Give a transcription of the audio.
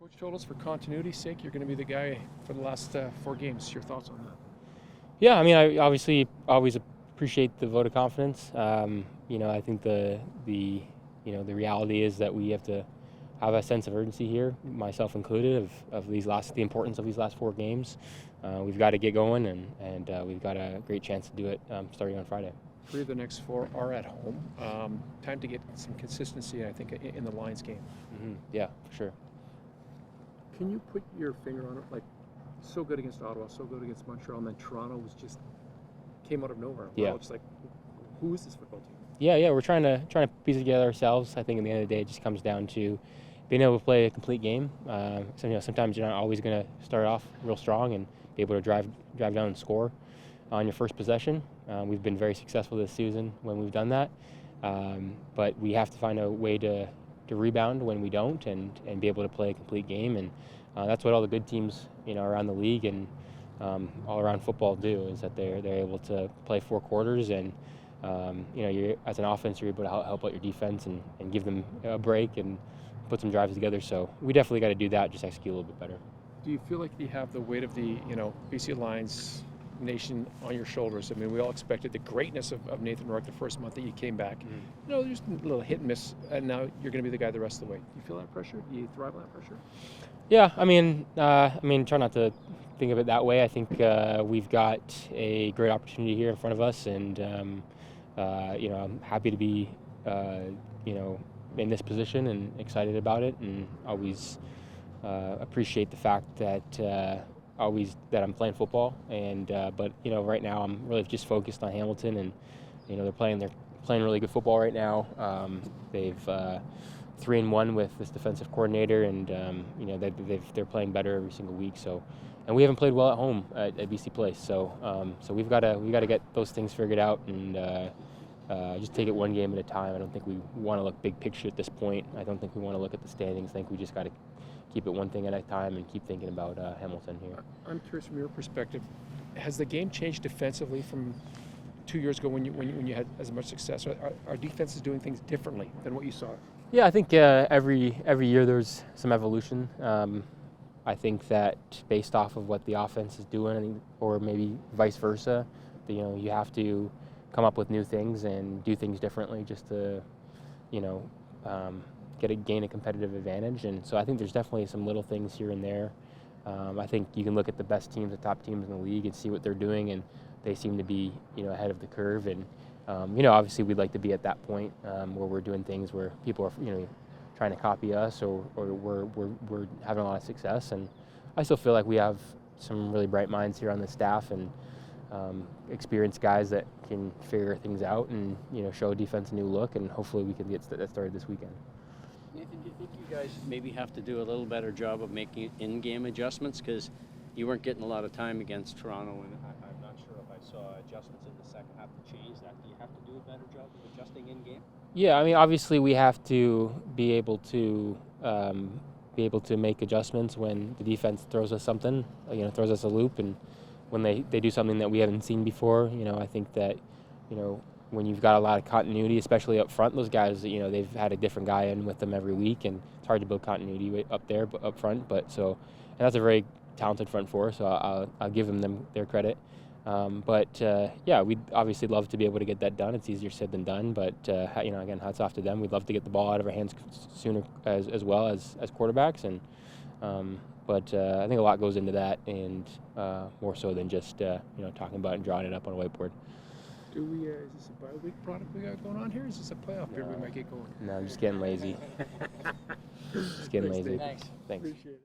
Coach told us for continuity's sake, you're going to be the guy for the last 4 games. Your thoughts on that? Yeah, I mean, I obviously always appreciate the vote of confidence. I think the reality is that we have to have a sense of urgency here, myself included, of the importance of these last 4 games. We've got to get going, and we've got a great chance to do it starting on Friday. 3 of the next 4 are at home. Time to get some consistency, I think, in the Lions game. Mm-hmm. Yeah, for sure. Can you put your finger on it? Like, so good against Ottawa, so good against Montreal, and then Toronto was just came out of nowhere. Wow, Yeah. it's like, who is this football team? Yeah, we're trying to piece it together ourselves. I think at the end of the day, it just comes down to being able to play a complete game. Sometimes you're not always going to start off real strong and be able to drive down and score on your first possession. We've been very successful this season when we've done that, but we have to find a way to rebound when we don't, and be able to play a complete game. And that's what all the good teams, around the league and all around football do, is that they're able to play 4 quarters, and you're, as an offense, you're able to help out your defense and give them a break and put some drives together. So we definitely got to do that, just execute a little bit better. Do you feel like you have the weight of the BC Lions nation on your shoulders? I mean, we all expected the greatness of Nathan Rourke the first month that you came back. Mm-hmm. There's a little hit and miss, and now you're going to be the guy the rest of the way. Do you feel that pressure? Do you thrive on that pressure? Yeah, I mean, try not to think of it that way. I think we've got a great opportunity here in front of us, and I'm happy to be, in this position and excited about it, and always appreciate the fact that I'm playing football. And but right now I'm really just focused on Hamilton, and they're playing really good football right now. They've 3-1 with this defensive coordinator, and they're playing better every single week. So, and we haven't played well at home at BC Place. So we've got to get those things figured out, and just take it one game at a time. I don't think we want to look big picture at this point. I don't think we want to look at the standings. I think we just got to keep it one thing at a time and keep thinking about Hamilton here. I'm curious, from your perspective, has the game changed defensively from 2 years ago when you had as much success? Are defenses doing things differently than what you saw? Yeah, I think every year there's some evolution. I think that based off of what the offense is doing, or maybe vice versa, you have to come up with new things and do things differently just to, gain a competitive advantage. And so I think there's definitely some little things here and there. I think you can look at the best teams, the top teams in the league, and see what they're doing, and they seem to be, ahead of the curve. And obviously we'd like to be at that point where we're doing things where people are, trying to copy us, or we're having a lot of success. And I still feel like we have some really bright minds here on the staff, and experienced guys that can figure things out and show defense a new look, and hopefully we can get that started this weekend. Nathan, do you think you guys maybe have to do a little better job of making in-game adjustments, because you weren't getting a lot of time against Toronto, and I'm not sure if I saw adjustments in the second half to change that. Do you have to do a better job of adjusting in-game? Yeah, I mean, obviously we have to be able to make adjustments when the defense throws us something, throws us a loop, and when they do something that we haven't seen before. I think that when you've got a lot of continuity, especially up front, those guys, they've had a different guy in with them every week, and it's hard to build continuity up front. And that's a very talented front four, so I'll give them their credit. Yeah, we'd obviously love to be able to get that done. It's easier said than done, but again, hats off to them. We'd love to get the ball out of our hands sooner as well as quarterbacks, and I think a lot goes into that, and more so than just talking about it and drawing it up on a whiteboard. Is this a bye-week product we got going on here? Is this a playoff period we might get going? No, I'm just getting lazy. Just getting lazy. Thanks. Thanks. Appreciate it.